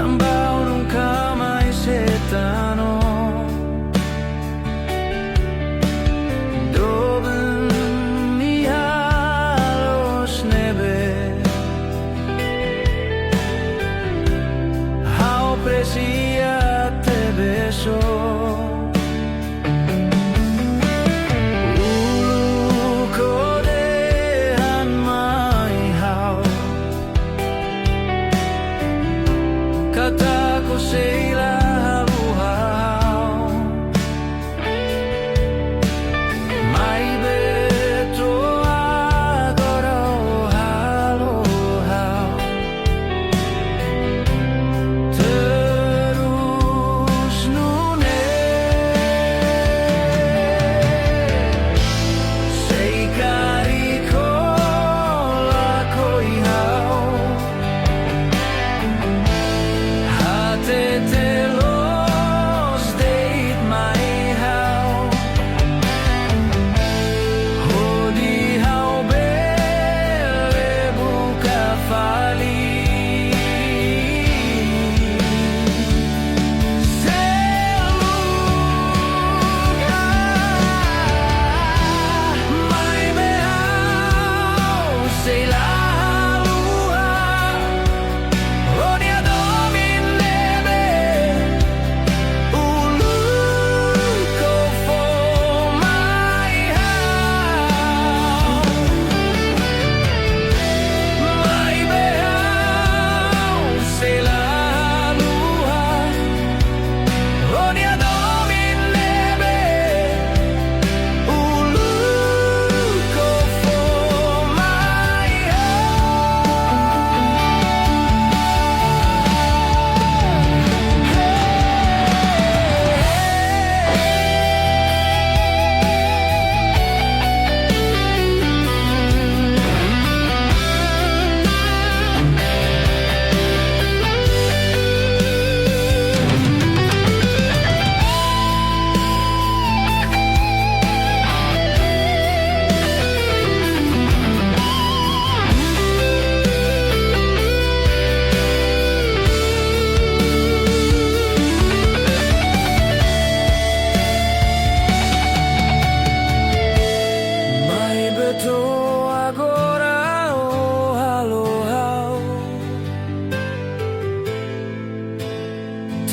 Tambao nung kamay setano Doben mi halos nebe How precia te beso Kataku sila haluhaw May beto agora o haluhaw Terus nune Sei kariko lakoihaw Te los deit mai hau Hodi hau bele buka fali Seluga mai behau sei la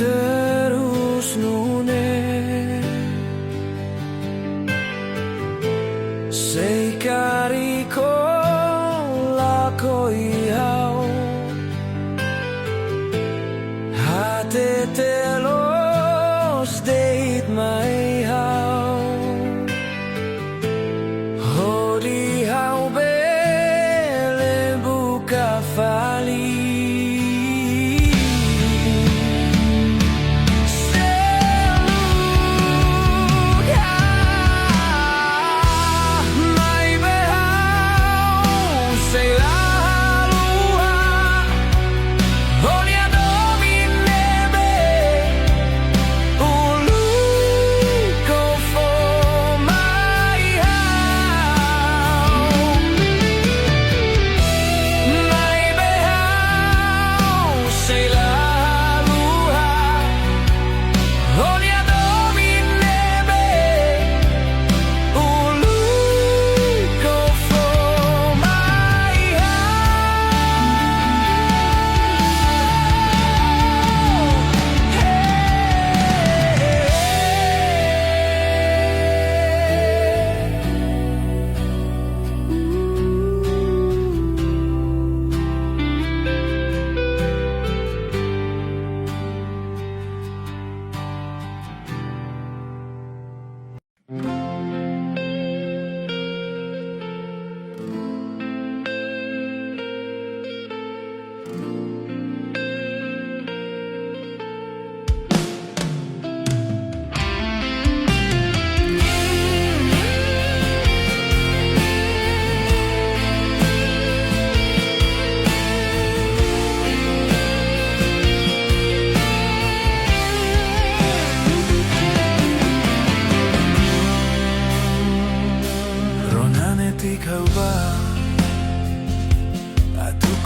Terus nune Sei kariko lakoihaw Hate te los deit mai hau Hodi hau bele buka fali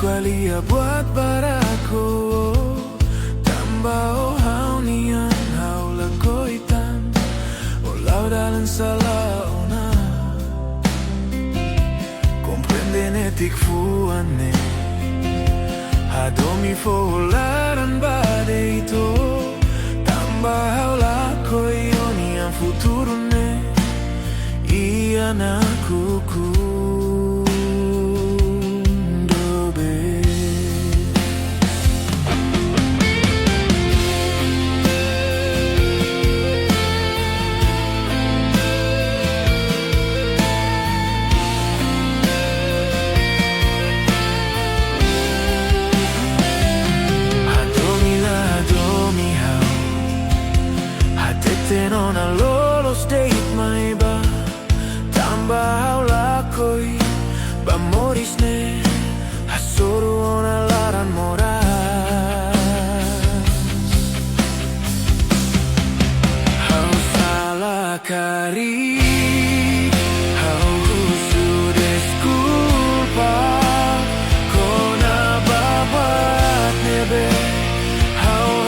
Alia buat baraku Tambao hau nian hau lagoitan Olau dalan salaona Comprendene tik fuane Hadomi folaran badeito Tambao lakoi onian futurune Ian aku Tenona lolos date mai ba Tambah lakoi ba morisne Hasuru ona laran moras Hau salah kari Hau sudes culpa Kona babat nebe Hau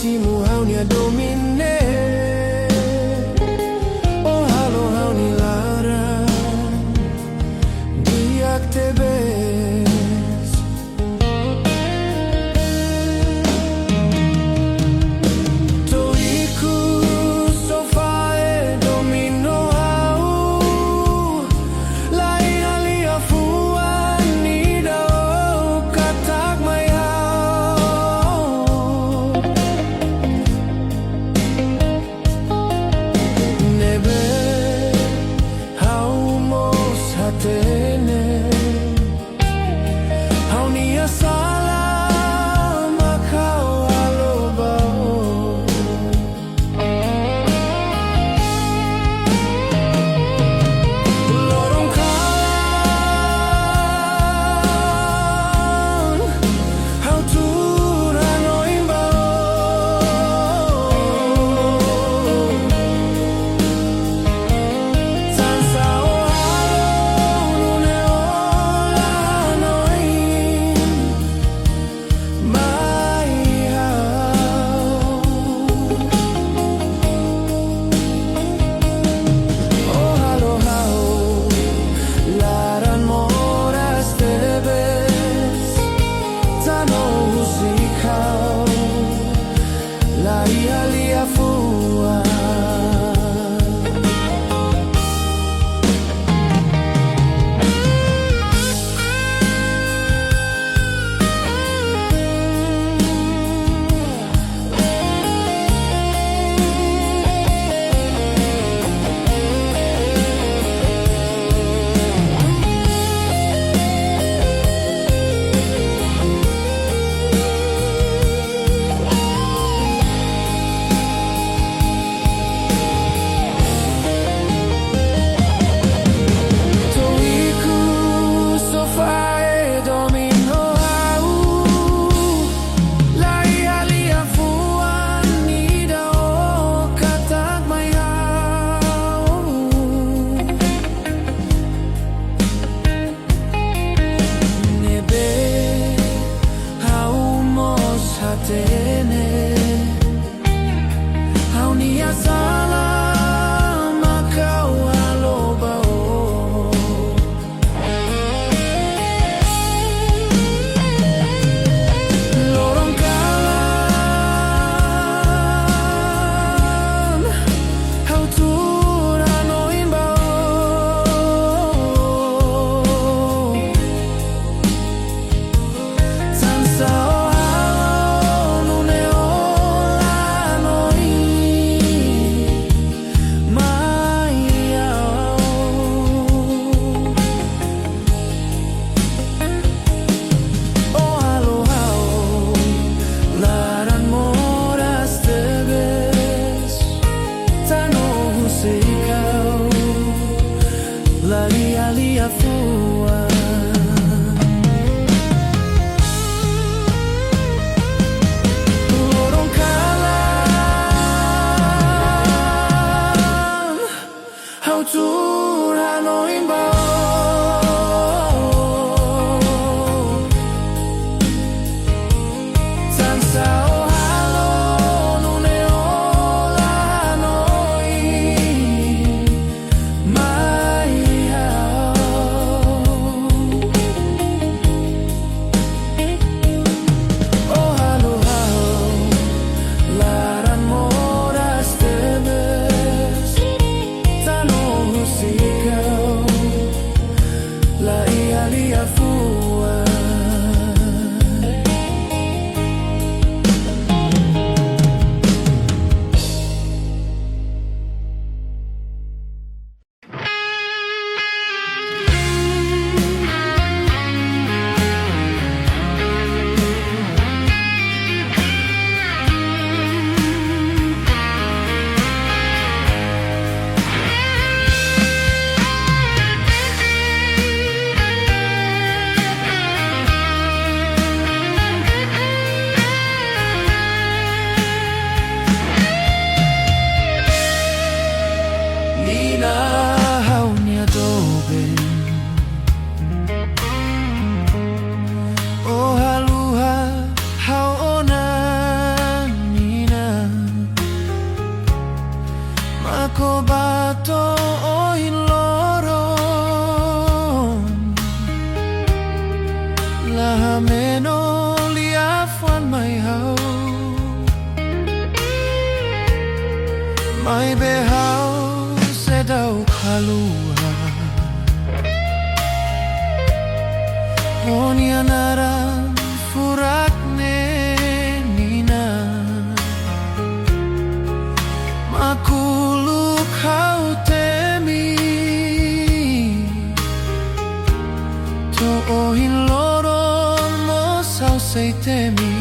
Simu hau nia domine Oh halo hau nia Mako bato oin loron Laha meno liafuan mai hau Mai behau sedau kalua Honianaran furak nina Makuluk hau temi To ohin loron mo sau sei temi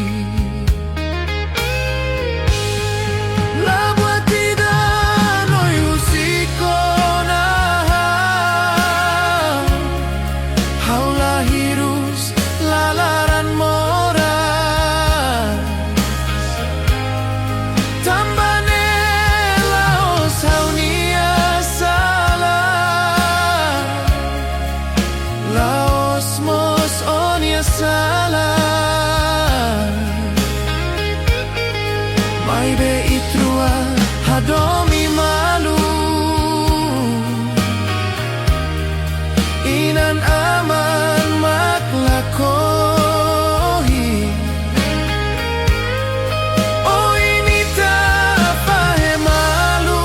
Mai be itrua hadomi malu Inan aman maklakohi Oh ini tak pahe malu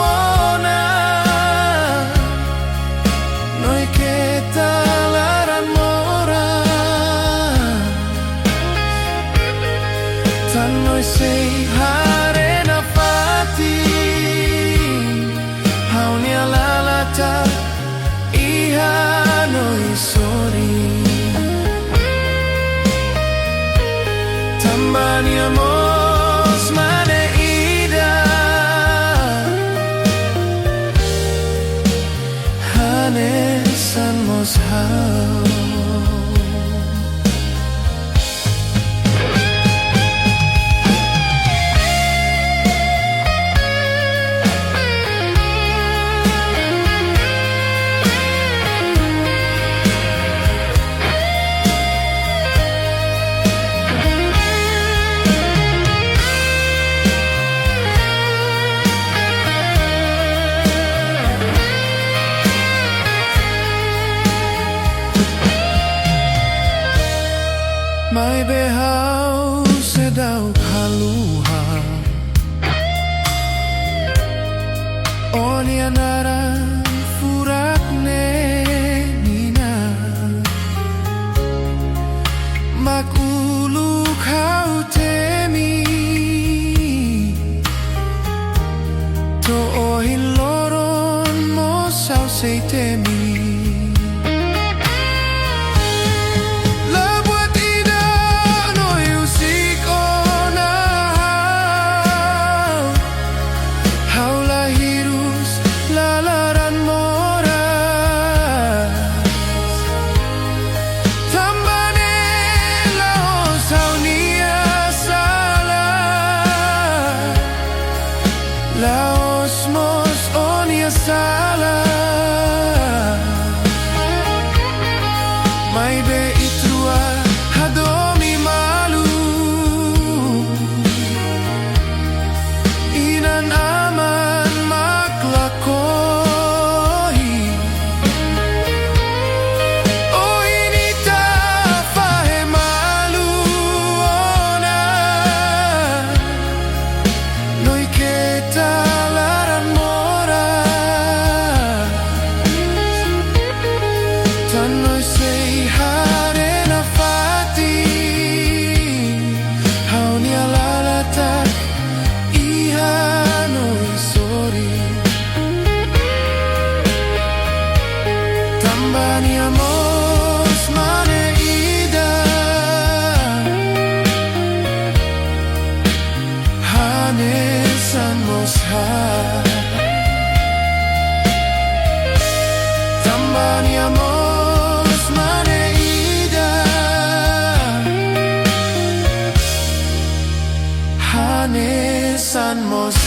ona Noi kita laran mora Tan noi sei harena fati Haunia lalata iha noi sori Tambania mos mane ida Hanesan mos hau Mai behau sedau kaluha Onianara furak nina Makulu kau temi To ohin loron mo sau sei temi Laos mos onia sala Mai be itrua hadomi malu Inan aman maklakohi Oh ini tak pahe malu ona Noi kita laran mora Tan noi sei harena fati Haunia lalata iha noi sori Tambania mos mane ida Hanesan mos Tambania mos mane ida Hanesan mos